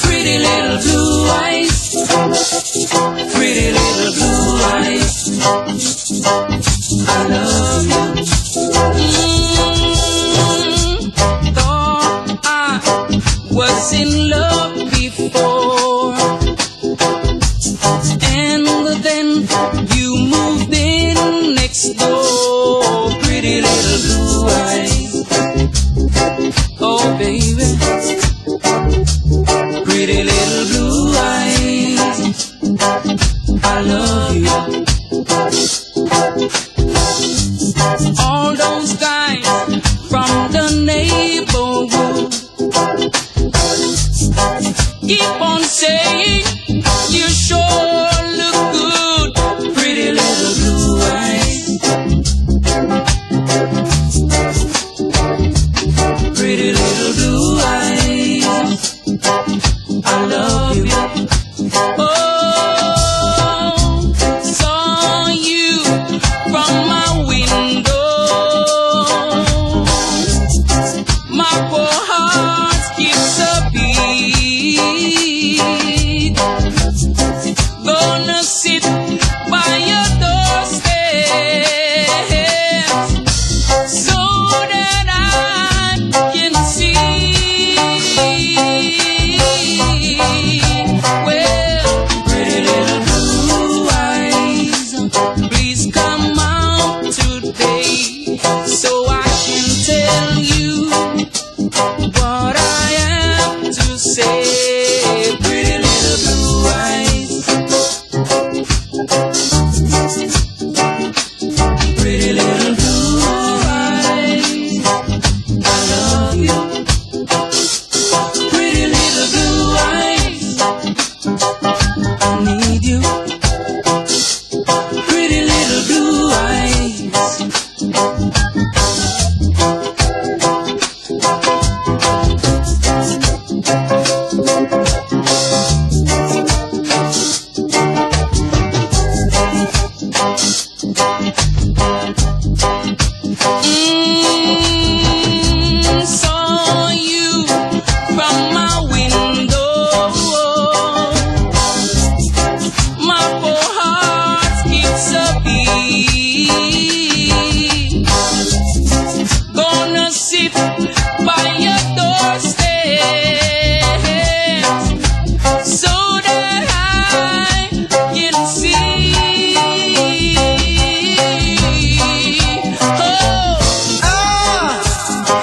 Pretty little blue eyes, pretty little blue eyes, I love you. Thought I was in love before, and then you moved in next door. Pretty little blue eyes, oh baby. Pretty little blue eyes, I love you. All those guys from the neighborhood keep on saying you sure look good. Pretty little blue eyes, pretty little blue eyes, I love you. Oh, saw you from my window. My poor heart skips a beat. Gonna sit by your doorstep so that I can see. Well, pretty little blue eyes, please come out today so I can tell you what I have to say. Pretty little blue eyes, pretty little blue eyes, I love you. Pretty little blue eyes, I need you. Pretty little blue eyes. Saw you from my window. My poor heart skips a beat. Gonna sit by your doorstep so that I can see.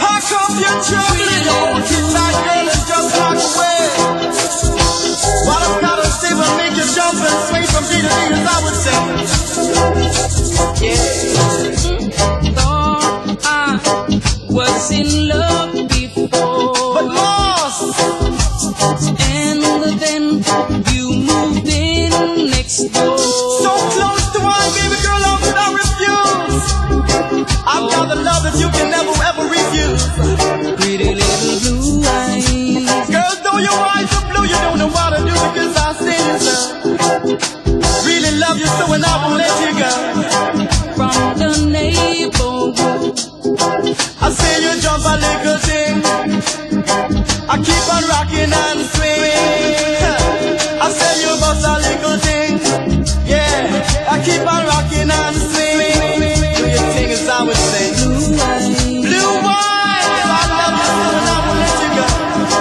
Pack up your juggling, that girl and just walk away. What I've gotta say will make you jump and sway from day to day, as I would say. Thought I was in love before, But lost, and then you moved in next door. so close to one, baby girl, how could I refuse? I've got the love that you can never ever refuse. Pretty little blue eyes, Girl, though your eyes are blue, you don't know what to do because I see you, sir. Really love you so and I won't let you go. from the neighborhood. I say you jump a little thing, I keep on rocking and swing. I say you bust a little thing, yeah, I keep on rocking and swing. Do your thing as I would say. Blue eyes, Blue wine, I love you so and I won't let you go.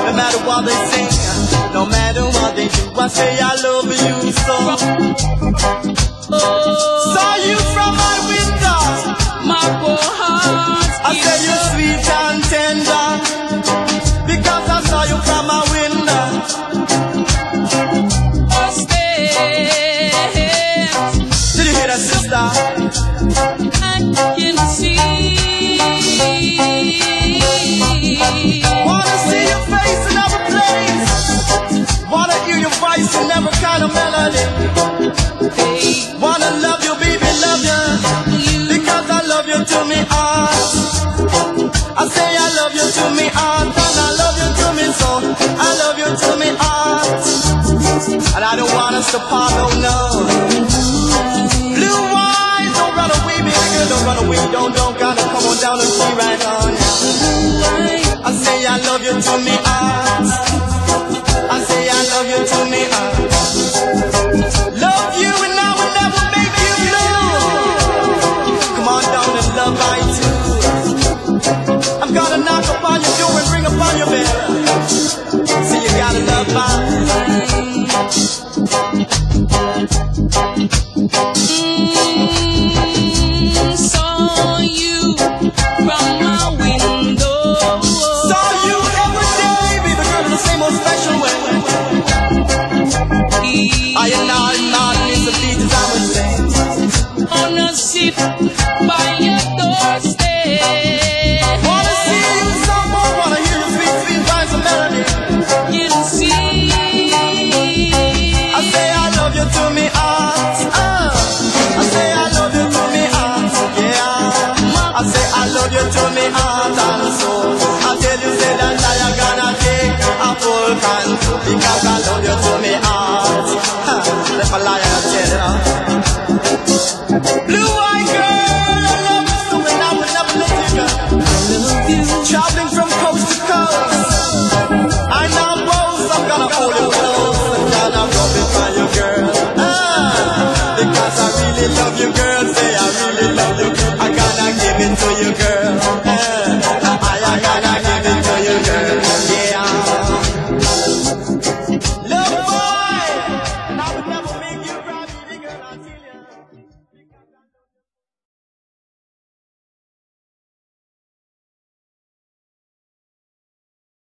No matter what they say, no matter what they do, I say I love you so. Saw you from my window, my poor heart I said you're sweet and tender, because I saw you from my window. Did you hear that, sister? I can see. Wanna see your face in every place, wanna hear your voice in every kind of melody. Wanna love you, baby, love you, because I love you to me heart. I say I love you to me heart, and I love you to me soul. I love you to me heart, and I don't want us to part, oh no. Blue eyes, don't run away, baby girl, don't run away, don't gotta come on down and see right on. I say I love you you to me heart. I say I love you to me heart. Love you and I will never make you blue. Come on down and love I too. I'm gonna knock upon your door and ring upon your bell. See you gotta love my saw you from my window. Saw you every day, baby girl, in the same old special way. I am not in the beat as I would say. Wanna sit by your doorstep. Wanna see you some more, wanna hear your sweet, sweet vibes and melody. You see, I say I love you to me heart. I say I love you to me heart. Yeah. I say I love you to me heart and soul. I tell you say that I am gonna take a full control because I love you to me heart. Let my lion tell you. Blue-eyed girl, I love you so and I will never let you go. Traveling from coast to coast, I now boast I'm gonna hold you close and gonna rub it by you, girl. Because I really love you, girl. Say